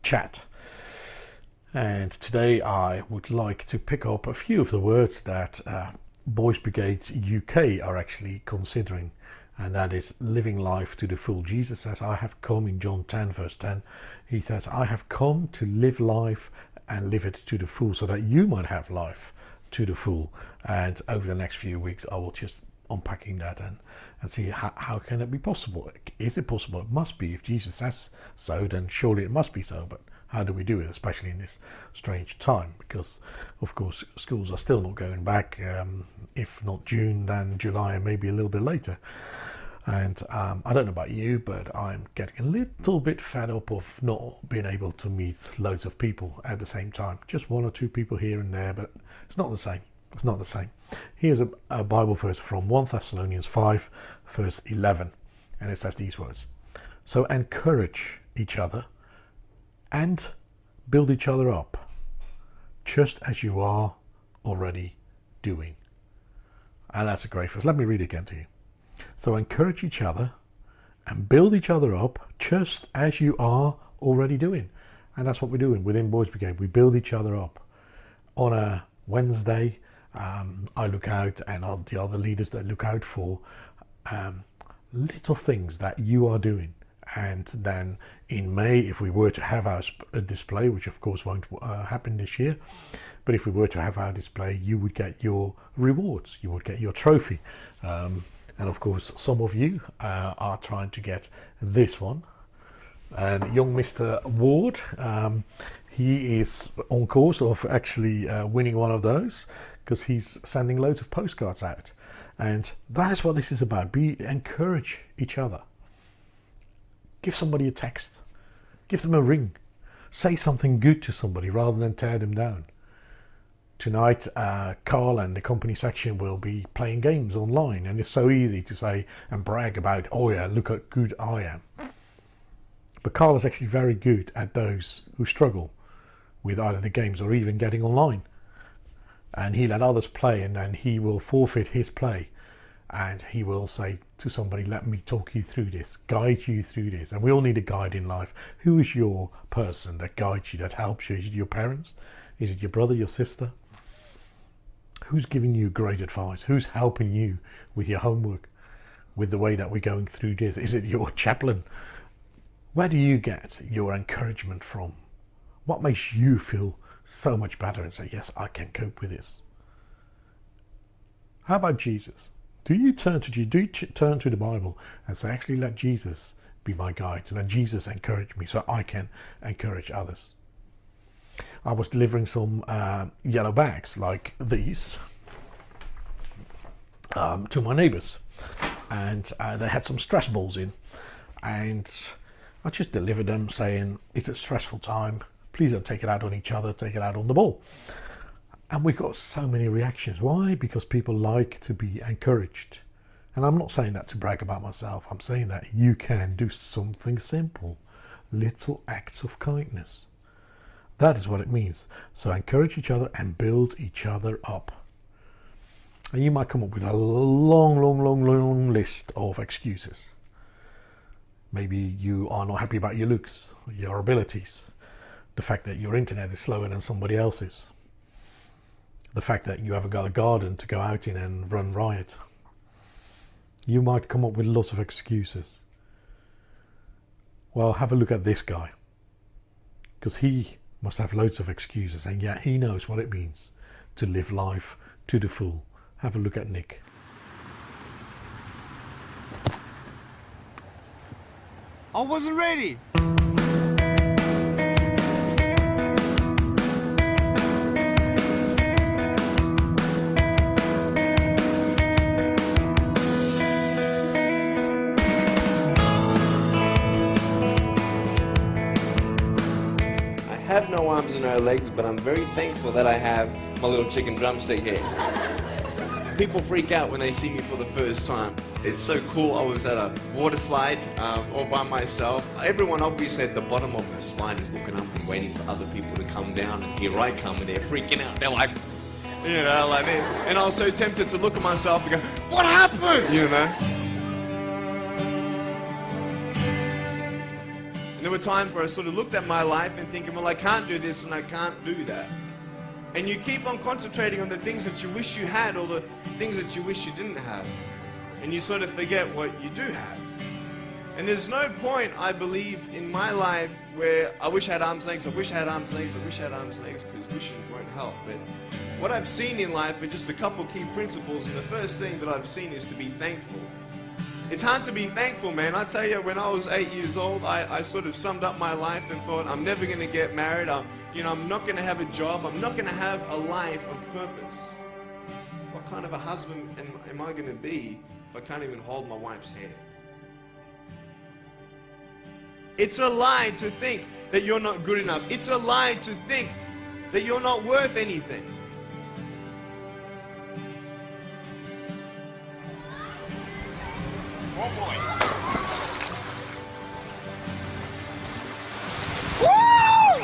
chat. And today I would like to pick up a few of the words that Boys Brigade UK are actually considering, and that is living life to the full. Jesus says, I have come, in John 10 verse 10, he says, I have come to live life and live it to the full, so that you might have life to the full. And over the next few weeks I will just unpacking that and see how can it be possible. Is it possible? It must be. If Jesus says so, then surely it must be so. But how do we do it, especially in this strange time? Because of course schools are still not going back. If not June, then July, and maybe a little bit later. And I don't know about you, but I'm getting a little bit fed up of not being able to meet loads of people at the same time. Just one or two people here and there, but it's not the same. It's not the same. Here's a Bible verse from 1 Thessalonians 5 verse 11, and it says these words: so encourage each other and build each other up, just as you are already doing. And that's a great verse. Let me read it again to you. So encourage each other and build each other up, just as you are already doing. And that's what we're doing within Boys Brigade. We build each other up. On a Wednesday, I look out, and the other leaders that look out for little things that you are doing. And then in May, if we were to have our display, which of course won't happen this year, but if we were to have our display, you would get your rewards, you would get your trophy. And of course some of you are trying to get this one. And young Mr. Ward, he is on course of actually winning one of those, because he's sending loads of postcards out. And that is what this is about. Encourage each other. Give somebody a text, give them a ring, say something good to somebody rather than tear them down. Tonight Carl and the company section will be playing games online, and it's so easy to say and brag about, oh yeah, look how good I am. But Carl is actually very good at those who struggle with either the games or even getting online. And he let others play, and then he will forfeit his play. And he will say to somebody, let me talk you through this, guide you through this. And we all need a guide in life. Who is your person that guides you, that helps you? Is it your parents? Is it your brother, your sister? Who's giving you great advice? Who's helping you with your homework, with the way that we're going through this? Is it your chaplain? Where do you get your encouragement from? What makes you feel so much better and say, yes, I can cope with this? How about Jesus? Do you turn to the Bible and say, actually, let Jesus be my guide, let Jesus encourage me so I can encourage others? I was delivering some yellow bags like these to my neighbours, and they had some stress balls in, and I just delivered them saying, it's a stressful time, please don't take it out on each other, take it out on the ball. And we got so many reactions. Why? Because people like to be encouraged. And I'm not saying that to brag about myself. I'm saying that you can do something simple, little acts of kindness. That is what it means. So encourage each other and build each other up. And you might come up with a long list of excuses. Maybe you are not happy about your looks, your abilities, the fact that your internet is slower than somebody else's, the fact that you haven't got a garden to go out in and run riot. You might come up with lots of excuses. Well, have a look at this guy, because he must have loads of excuses, and yet he knows what it means to live life to the full. Have a look at Nick. I wasn't ready. I have no arms and no legs, but I'm very thankful that I have my little chicken drumstick here. People freak out when they see me for the first time. It's so cool. I was at a water slide all by myself. Everyone obviously at the bottom of the slide is looking up and waiting for other people to come down, and here I come and they're freaking out. They're like, you know, like this. And I was so tempted to look at myself and go, what happened? You know? And there were times where I sort of looked at my life and thinking, well, I can't do this and I can't do that. And you keep on concentrating on the things that you wish you had or the things that you wish you didn't have. And you sort of forget what you do have. And there's no point, I believe, in my life where I wish I had arms lengths, I wish I had arms lengths, I wish I had arms lengths, because wishing won't help. But what I've seen in life are just a couple key principles, and the first thing that I've seen is to be thankful. It's hard to be thankful, man. I tell you, when I was 8 years old, I sort of summed up my life and thought, I'm never going to get married, I'm not going to have a job, I'm not going to have a life of purpose. What kind of a husband am I going to be if I can't even hold my wife's hand? It's a lie to think that you're not good enough. It's a lie to think that you're not worth anything. Oh boy. Woo!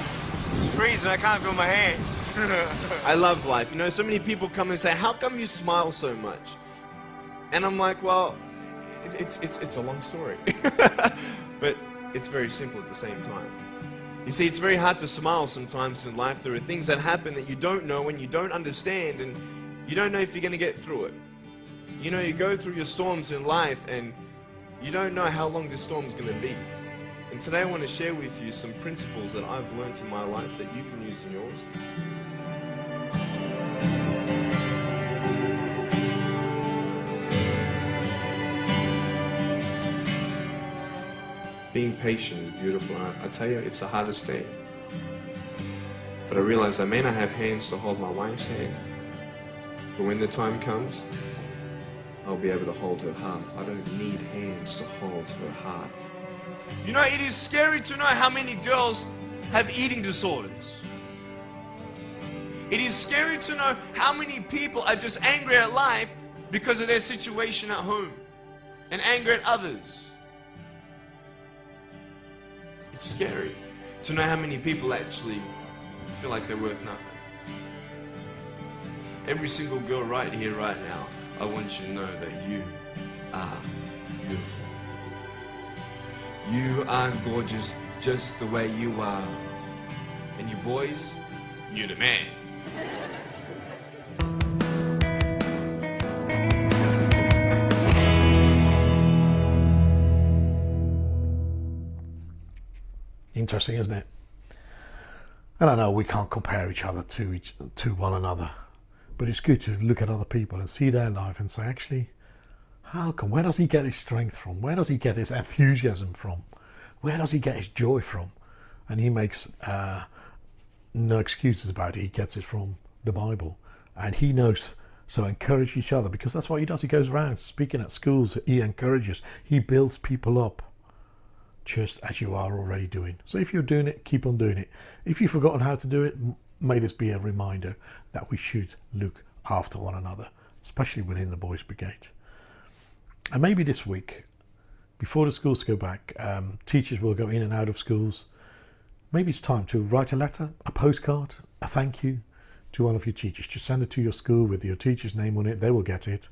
It's freezing, I can't feel my hands. I love life. You know, so many people come and say, how come you smile so much? And I'm like, well, it's a long story. But it's very simple at the same time. You see, it's very hard to smile sometimes in life. There are things that happen that you don't know and you don't understand, and you don't know if you're going to get through it. You know, you go through your storms in life and you don't know how long this storm is going to be. And today I want to share with you some principles that I've learned in my life that you can use in yours. Being patient is beautiful. I tell you, it's the hardest thing. But I realize I may not have hands to hold my wife's hand, but when the time comes, I'll be able to hold her heart. I don't need hands to hold her heart. You know, it is scary to know how many girls have eating disorders. It is scary to know how many people are just angry at life because of their situation at home and angry at others. It's scary to know how many people actually feel like they're worth nothing. Every single girl right here, right now, I want you to know that you are beautiful. You are gorgeous just the way you are. And you boys, you're the man. Interesting, isn't it? And I know we can't compare each other to one another, but it's good to look at other people and see their life and say, actually, where does he get his strength from? Where does he get his enthusiasm from? Where does he get his joy from? And he makes no excuses about it. He gets it from the Bible, and he knows. So encourage each other, because that's what he does. He goes around speaking at schools. He encourages. He builds people up, just as you are already doing. So if you're doing it, keep on doing it. If you've forgotten how to do it, may this be a reminder that we should look after one another, especially within the Boys Brigade. And maybe this week, before the schools go back, teachers will go in and out of schools. Maybe it's time to write a letter, a postcard, a thank you to one of your teachers. Just send it to your school with your teacher's name on it. They will get it.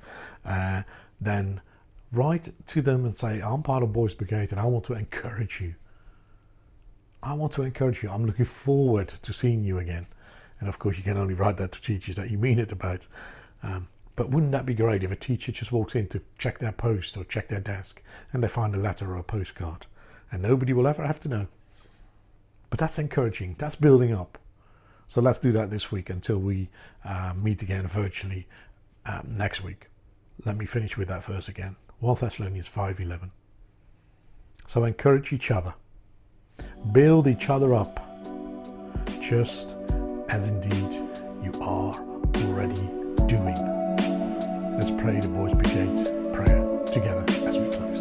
Then write to them and say, I'm part of Boys Brigade and I want to encourage you. I want to encourage you. I'm looking forward to seeing you again. And of course, you can only write that to teachers that you mean it about. But wouldn't that be great if a teacher just walks in to check their post or check their desk and they find a letter or a postcard, and nobody will ever have to know? But that's encouraging. That's building up. So let's do that this week until we meet again virtually next week. Let me finish with that verse again. 1 Thessalonians 5:11. So encourage each other, build each other up, just as indeed you are already doing. Let's pray the Boys Brigade prayer together as we close.